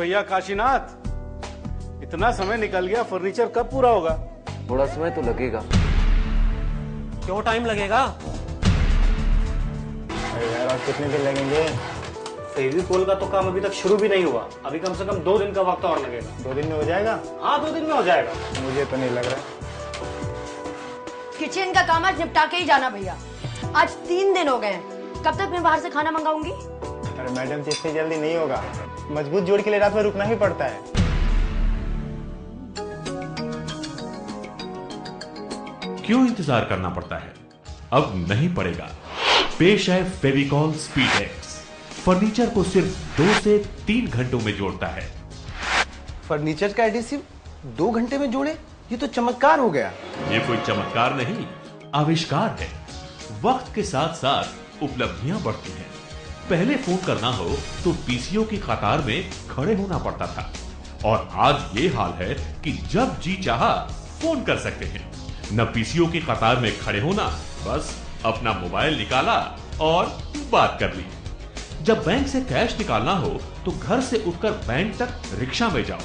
भैया काशीनाथ, इतना समय निकल गया, फर्नीचर कब पूरा होगा? थोड़ा समय तो लगेगा। क्यों टाइम लगेगा? अरे यार और कितने दिन लगेंगे? फेविकोल का तो काम अभी तक शुरू भी नहीं हुआ, अभी कम से कम 2 दिन का वक्त और लगेगा। 2 दिन में हो जाएगा? हाँ 2 दिन में हो जाएगा। मुझे तो नहीं लग रहा। किचन का काम आज निपटा के ही जाना भैया। आज 3 दिन हो गए हैं, कब तक मैं बाहर से खाना मंगाऊंगी? अरे मैडम जी इतनी जल्दी नहीं होगा, मजबूत जोड़ के लिए रात भर रुकना ही पड़ता है। क्यों इंतजार करना पड़ता है? अब नहीं पड़ेगा। पेश है फेविकॉल स्पीड एक्स। फर्नीचर को सिर्फ 2 से 3 घंटों में जोड़ता है। फर्नीचर का एडिसिव 2 घंटे में जोड़े? ये तो चमत्कार हो गया। ये कोई चमत्कार नहीं, आविष्कार है। वक्त के साथ साथ उपलब्धियां बढ़ती हैं। पहले फोन करना हो तो पीसीओ की कतार में खड़े होना पड़ता था, और आज ये हाल है कि जब जी चाहा फोन कर सकते हैं। न पीसीओ की कतार में खड़े होना, बस अपना मोबाइल निकाला और बात कर ली। जब बैंक से कैश निकालना हो तो घर से उठकर बैंक तक रिक्शा में जाओ,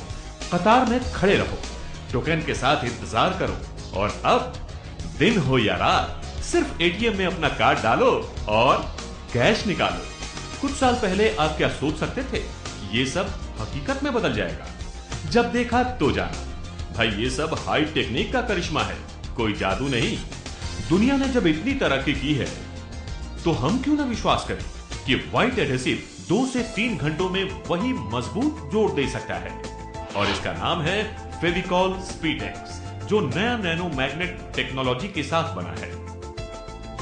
कतार में खड़े रहो, टोकन के साथ इंतजार करो, और अब दिन हो या रात सिर्फ एटीएम में अपना कार्ड डालो और कैश निकालो। कुछ साल पहले आप क्या सोच सकते थे ये सब हकीकत में बदल जाएगा? जब देखा तो जाना। भाई ये सब हाई टेक्निक का करिश्मा है, कोई जादू नहीं। दुनिया ने जब इतनी तरक्की की है तो हम क्यों ना विश्वास करें कि व्हाइट एडहेसिव 2 से 3 घंटों में वही मजबूत जोड़ दे सकता है। और इसका नाम है फेविकॉल स्पीड एक्स, जो नया नैनो मैग्नेट टेक्नोलॉजी के साथ बना है।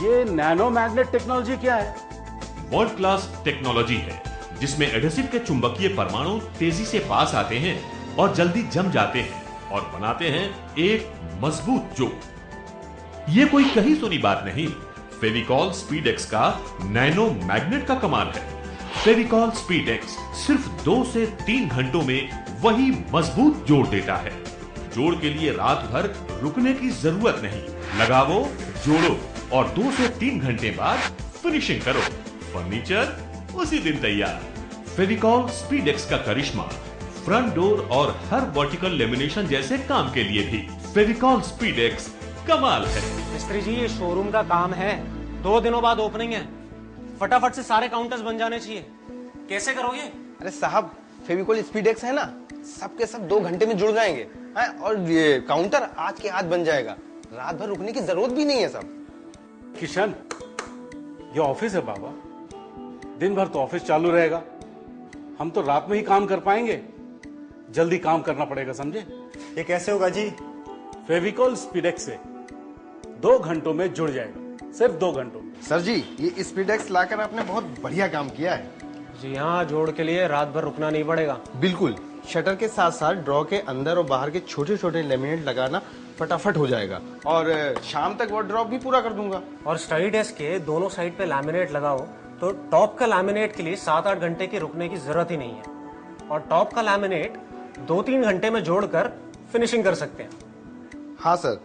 ये नैनो मैग्नेट टेक्नोलॉजी क्या है? वर्ल्ड क्लास टेक्नोलॉजी है जिसमें एडहेसिव के चुंबकीय परमाणु तेजी से पास आते हैं और जल्दी जम जाते हैं और बनाते हैं एक मजबूत जोड़। ये कोई कहीं सुनी बात नहीं, फेविकॉल स्पीड एक्स का नैनो मैग्नेट का कमाल है। फेविकॉल स्पीड एक्स सिर्फ 2 से 3 घंटों में वही मजबूत जोड़ देता है। जोड़ के लिए रात भर रुकने की जरूरत नहीं। लगाओ, जोड़ो और 2 से 3 घंटे बाद फिनिशिंग करो। फर्नीचर उसी दिन तैयार। फेविकॉल स्पीड एक्स का करिश्मा फ्रंट डोर और हर वर्टिकल लेमिनेशन जैसे काम के लिए भी फेविकॉल स्पीड एक्स कमाल है। मिस्त्री जी ये शोरूम का काम है, 2 दिनों बाद ओपनिंग है, फटाफट से सारे काउंटर्स बन जाने चाहिए। कैसे करोगे? अरे साहब फेविकोल स्पीड एक्स है ना, सबके सब 2 घंटे में जुड़ जाएंगे हैं, और ये काउंटर आज के आज बन जाएगा। रात भर रुकने की जरूरत भी नहीं है साहब। किशन, ये ऑफिस है बाबा, दिन भर तो ऑफिस चालू रहेगा, हम तो रात में ही काम कर पाएंगे। जल्दी काम करना पड़ेगा, समझे? ये कैसे होगा जी? फेविकॉल स्पीड एक्स से 2 घंटों में जुड़ जाएगा, सिर्फ 2 घंटों। सर जी ये स्पीड एक्स लाकर आपने बहुत बढ़िया काम किया है। जी हाँ, जोड़ के लिए रात भर रुकना नहीं पड़ेगा। बिल्कुल, शटर के साथ साथ ड्रॉ के अंदर और बाहर के छोटे छोटे लेमिनेट लगाना फटाफट हो जाएगा, और शाम तक वो ड्रॉप भी पूरा कर दूंगा। और स्टडी डेस्क के दोनों साइड पे लैमिनेट लगाओ तो टॉप का लैमिनेट के लिए 7-8 घंटे के रुकने की जरूरत ही नहीं है, और टॉप का लैमिनेट 2-3 घंटे में जोड़कर फिनिशिंग कर सकते हैं। हाँ सर,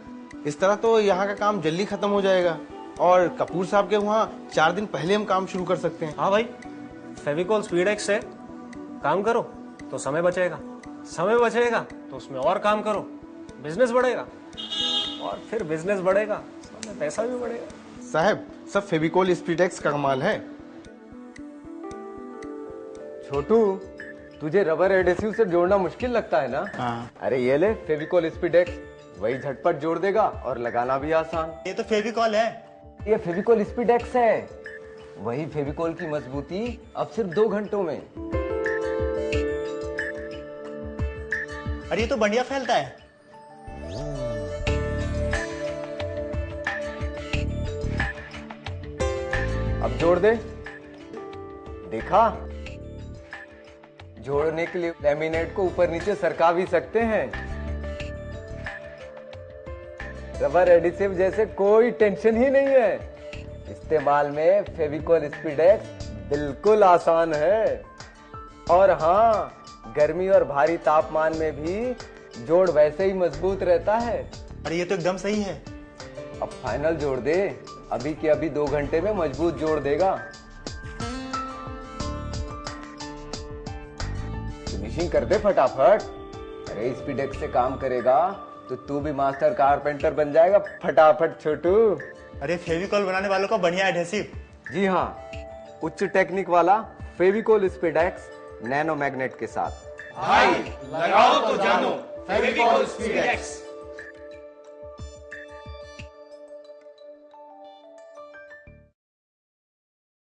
इस तरह तो यहाँ का काम जल्दी खत्म हो जाएगा, और कपूर साहब के वहाँ 4 दिन पहले हम काम शुरू कर सकते हैं। हाँ भाई, फेविकॉल स्पीड एक्स से काम करो तो समय बचेगा, समय बचेगा तो उसमें और काम करो, बिजनेस बढ़ेगा, और फिर बिजनेस बढ़ेगा तो पैसा भी बढ़ेगा। साहब सब फेविकॉल स्पीड एक्स का कमाल है। छोटू, तुझे रबर एडेसिव से जोड़ना मुश्किल लगता है ना? हाँ। अरे ये ले फेविकॉल स्पीड एक्स, वही झटपट जोड़ देगा और लगाना भी आसान। ये तो फेविकॉल है। ये फेविकॉल स्पीड एक्स है, वही फेविकॉल की मजबूती अब सिर्फ 2 घंटों में। अरे ये तो बढ़िया फैलता है। अब जोड़ दे, देखा? जोड़ने के लिए लैमिनेट को ऊपर नीचे सरका भी सकते हैं। रबर एडिसिव जैसे कोई टेंशन ही नहीं है। इस्तेमाल में फेविकॉल स्पीड एक्स बिल्कुल आसान है। और हाँ, गर्मी और भारी तापमान में भी जोड़ वैसे ही मजबूत रहता है। अरे ये तो एकदम सही है। अब फाइनल जोड़ दे, अभी के अभी 2 घंटे में मजबूत जोड़ देगा। फिनिशिंग कर दे फटाफट। अरे स्पीडेक्स से काम करेगा तो तू भी मास्टर कारपेंटर बन जाएगा फटाफट छोटू। अरे फेविकॉल बनाने वालों का बढ़िया एडहेसिव। जी हाँ, उच्च टेक्निक वाला फेविकोल स्पीडेक्स नैनो मैग्नेट के साथ। भाई लगाओ तो जानो फेविकोल स्पीडेक्स।